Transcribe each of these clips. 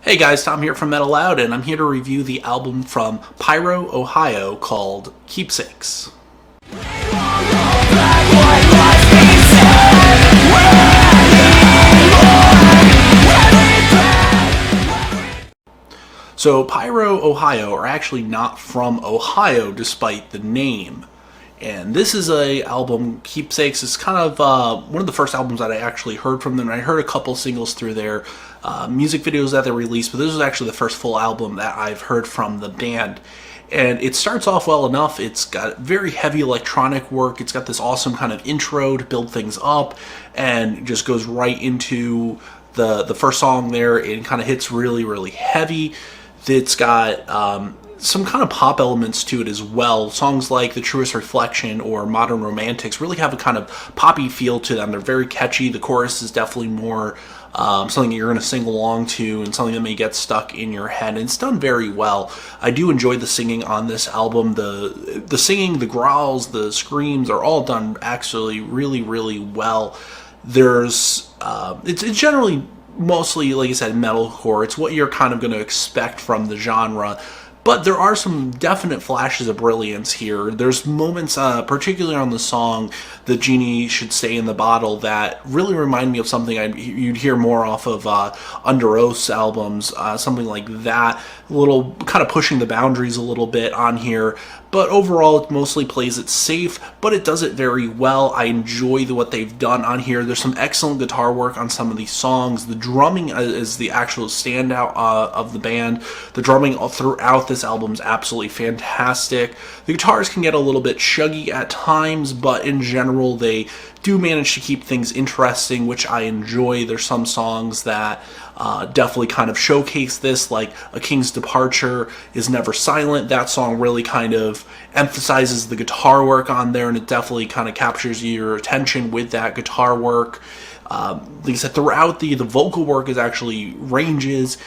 Hey guys, Tom here from Metalloud, and I'm here to review the album from Pyro, Ohio called Keepsakes. So Pyro, Ohio are actually not from Ohio despite the name. And this is a album, Keepsakes, is kind of one of the first albums that I actually heard from them. And I heard a couple singles through their music videos that they released, but this was actually the first full album that I've heard from the band. And it starts off well enough. It's got very heavy electronic work. It's got this awesome kind of intro to build things up, and just goes right into the first song there. It kind of hits really, really heavy. It's got some kind of pop elements to it as well. Songs like The Truest Reflection or Modern Romantics really have a kind of poppy feel to them. They're very catchy. The chorus is definitely more something you're going to sing along to, and something that may get stuck in your head. And it's done very well. I do enjoy the singing on this album. The singing, the growls, the screams are all done actually really, really well. There's it's generally mostly, like I said, metalcore. It's what you're kind of going to expect from the genre. But there are some definite flashes of brilliance here. There's moments, particularly on the song "The Genie Should Stay in the Bottle," that really remind me of something you'd hear more off of Under Oath's albums, something like that. A little kind of pushing the boundaries a little bit on here. But overall, it mostly plays it safe, but it does it very well. I enjoy what they've done on here. There's some excellent guitar work on some of these songs. The drumming is the actual standout of the band. The drumming throughout this album is absolutely fantastic. The guitars can get a little bit chuggy at times, but in general, they do manage to keep things interesting, which I enjoy. There's some songs that definitely kind of showcase this, like A King's Departure is Never Silent. That song really kind of emphasizes the guitar work on there, and it definitely kind of captures your attention with that guitar work. Like I said, throughout the vocal work is actually ranges.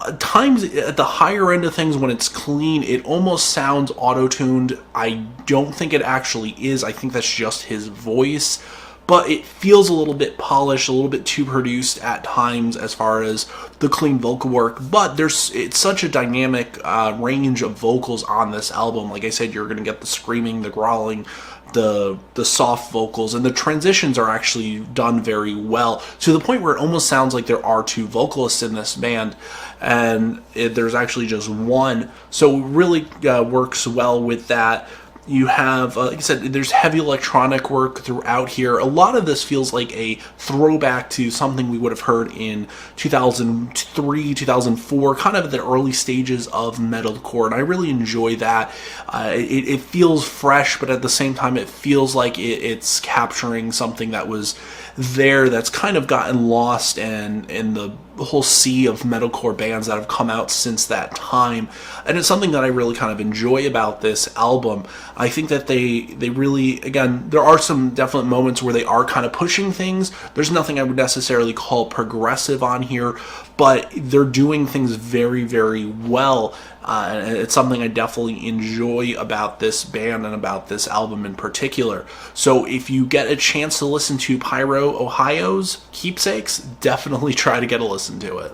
At times, at the higher end of things, when it's clean, it almost sounds auto-tuned. I don't think it actually is. I think that's just his voice. But it feels a little bit polished, a little bit too produced at times as far as the clean vocal work. But it's such a dynamic range of vocals on this album. Like I said, you're going to get the screaming, the growling, the soft vocals, and the transitions are actually done very well, to the point where it almost sounds like there are two vocalists in this band, and there's actually just one. So it really works well with that. You have, like I said, there's heavy electronic work throughout here. A lot of this feels like a throwback to something we would have heard in 2003, 2004, kind of the early stages of metalcore, and I really enjoy that. It feels fresh, but at the same time, it feels like it's capturing something that was there that's kind of gotten lost in the whole sea of metalcore bands that have come out since that time. And it's something that I really kind of enjoy about this album. I think that they really, again, there are some definite moments where they are kind of pushing things. There's nothing I would necessarily call progressive on here, but they're doing things very, very well. And it's something I definitely enjoy about this band and about this album in particular. So if you get a chance to listen to Pyro, Ohio's Keepsakes, definitely try to get a listen to it.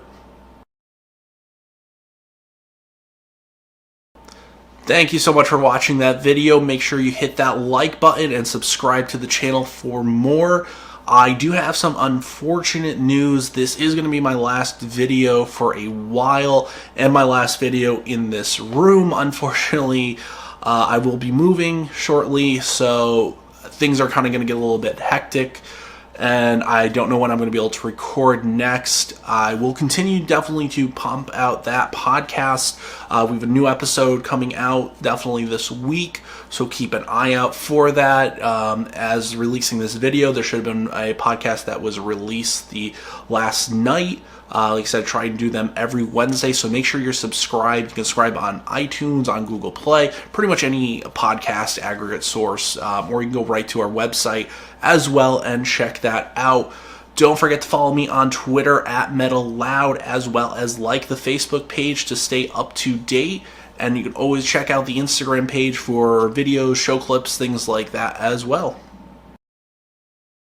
Thank you so much for watching that video. Make sure you hit that like button and subscribe to the channel for more. I do have some unfortunate news. This is going to be my last video for a while, and my last video in this room. Unfortunately, I will be moving shortly, so things are kind of going to get a little bit hectic, and I don't know when I'm going to be able to record next. I will continue definitely to pump out that podcast. We have a new episode coming out definitely this week, so keep an eye out for that. As releasing this video, there should have been a podcast that was released the last night. Like I said, try and do them every Wednesday, so make sure you're subscribed. You can subscribe on iTunes, on Google Play, pretty much any podcast aggregate source, or you can go right to our website as well and check that out. Don't forget to follow me on Twitter at Metalloud, as well as like the Facebook page to stay up to date. And you can always check out the Instagram page for videos, show clips, things like that as well.